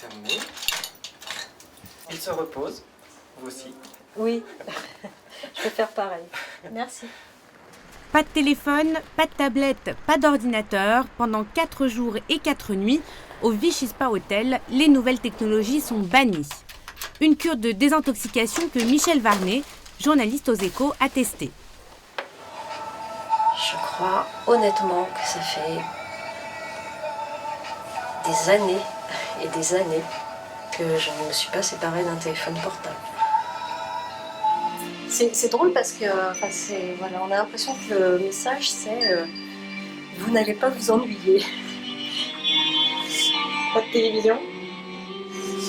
fermez. Il se repose, vous aussi. Oui, je peux faire pareil. Merci. Pas de téléphone, pas de tablette, pas d'ordinateur. Pendant 4 jours et 4 nuits, au Vichy Spa Hotel, les nouvelles technologies sont bannies. Une cure de désintoxication que Michel Varnet, journaliste aux Échos, a testée. Je crois honnêtement que ça fait des années et des années que je ne me suis pas séparée d'un téléphone portable. C'est drôle parce que voilà, on a l'impression que le message c'est vous n'allez pas vous ennuyer. Pas de télévision?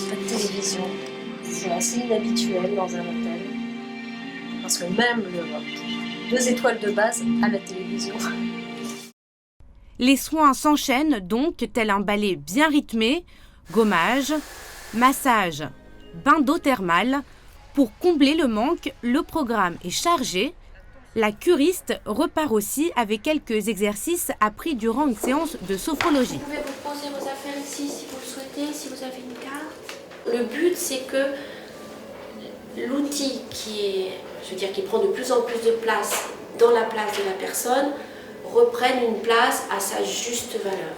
Pas de télévision. C'est assez inhabituel dans un hôtel. Parce que même le 2 étoiles de base a la télévision. Les soins s'enchaînent donc, tel un ballet bien rythmé, gommage, massage, bain d'eau thermale. Pour combler le manque, le programme est chargé. La curiste repart aussi avec quelques exercices appris durant une séance de sophrologie. Vous pouvez vous poser vos affaires ici si vous le souhaitez, si vous avez une carte. Le but, c'est que l'outil qui prend de plus en plus de place dans la place de la personne reprenne une place à sa juste valeur.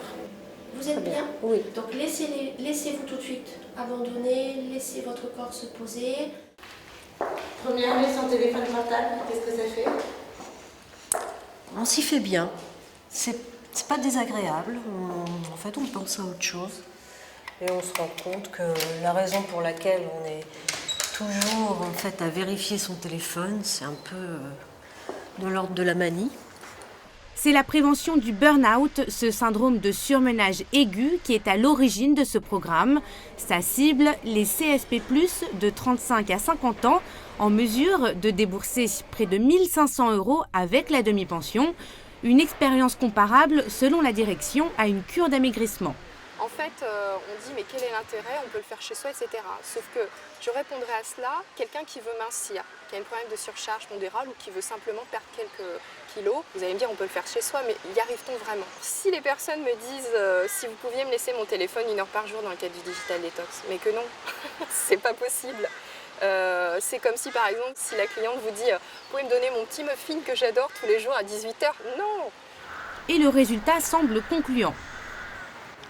Vous êtes bien? Oui. Donc laissez-vous tout de suite abandonner, laissez votre corps se poser. Première nuit sans téléphone portable, qu'est-ce que ça fait? On s'y fait bien. C'est pas désagréable. En fait, on pense à autre chose. Et on se rend compte que la raison pour laquelle on est toujours en fait à vérifier son téléphone, c'est un peu de l'ordre de la manie. C'est la prévention du burn-out, ce syndrome de surmenage aigu qui est à l'origine de ce programme. Sa cible, les CSP+, de 35 à 50 ans, en mesure de débourser près de 1 500 € avec la demi-pension. Une expérience comparable, selon la direction, à une cure d'amaigrissement. En fait, on dit mais quel est l'intérêt, on peut le faire chez soi, etc. Sauf que je répondrai à cela, quelqu'un qui veut mincir, qui a un problème de surcharge pondérale ou qui veut simplement perdre quelques kilos, vous allez me dire on peut le faire chez soi, mais y arrive-t-on vraiment? Si les personnes me disent si vous pouviez me laisser mon téléphone 1 heure par jour dans le cadre du digital detox, mais que non, c'est pas possible. C'est comme si par exemple, si la cliente vous dit vous pouvez me donner mon petit muffin que j'adore tous les jours à 18h, non. Et le résultat semble concluant.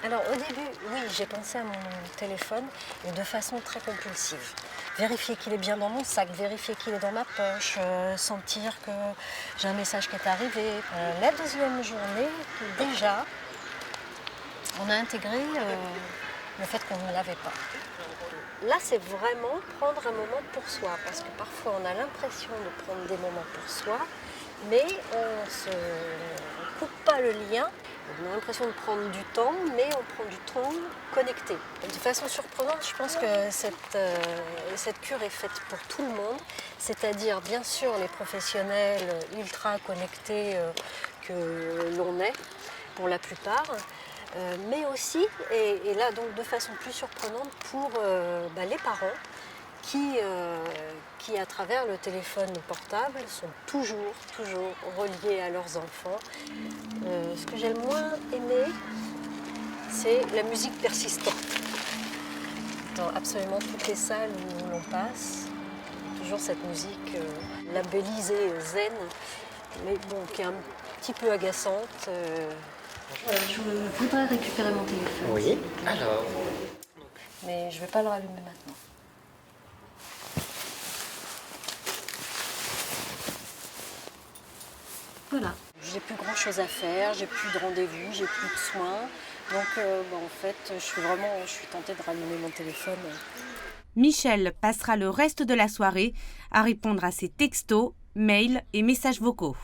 Alors au début, oui, j'ai pensé à mon téléphone, mais de façon très compulsive. Vérifier qu'il est bien dans mon sac, vérifier qu'il est dans ma poche, sentir que j'ai un message qui est arrivé. La deuxième journée, déjà, on a intégré le fait qu'on ne l'avait pas. Là, c'est vraiment prendre un moment pour soi, parce que parfois on a l'impression de prendre des moments pour soi, mais on ne se coupe pas le lien. On a l'impression de prendre du temps, mais on prend du temps connecté. De façon surprenante, je pense que cette cure est faite pour tout le monde, c'est-à-dire bien sûr les professionnels ultra connectés que l'on est pour la plupart, mais aussi, et là donc de façon plus surprenante, pour les parents qui, à travers le téléphone portable, sont toujours reliés à leurs enfants. Ce que j'ai le moins aimé, c'est la musique persistante. Dans absolument toutes les salles où l'on passe, toujours cette musique labellisée zen, mais bon, qui est un petit peu agaçante. Voilà, je voudrais récupérer mon téléphone. Oui, alors. Mais je ne vais pas le rallumer maintenant. Voilà. J'ai plus grand chose à faire, j'ai plus de rendez-vous, j'ai plus de soins. Donc en fait, je suis tentée de rallumer mon téléphone. Michel passera le reste de la soirée à répondre à ses textos, mails et messages vocaux.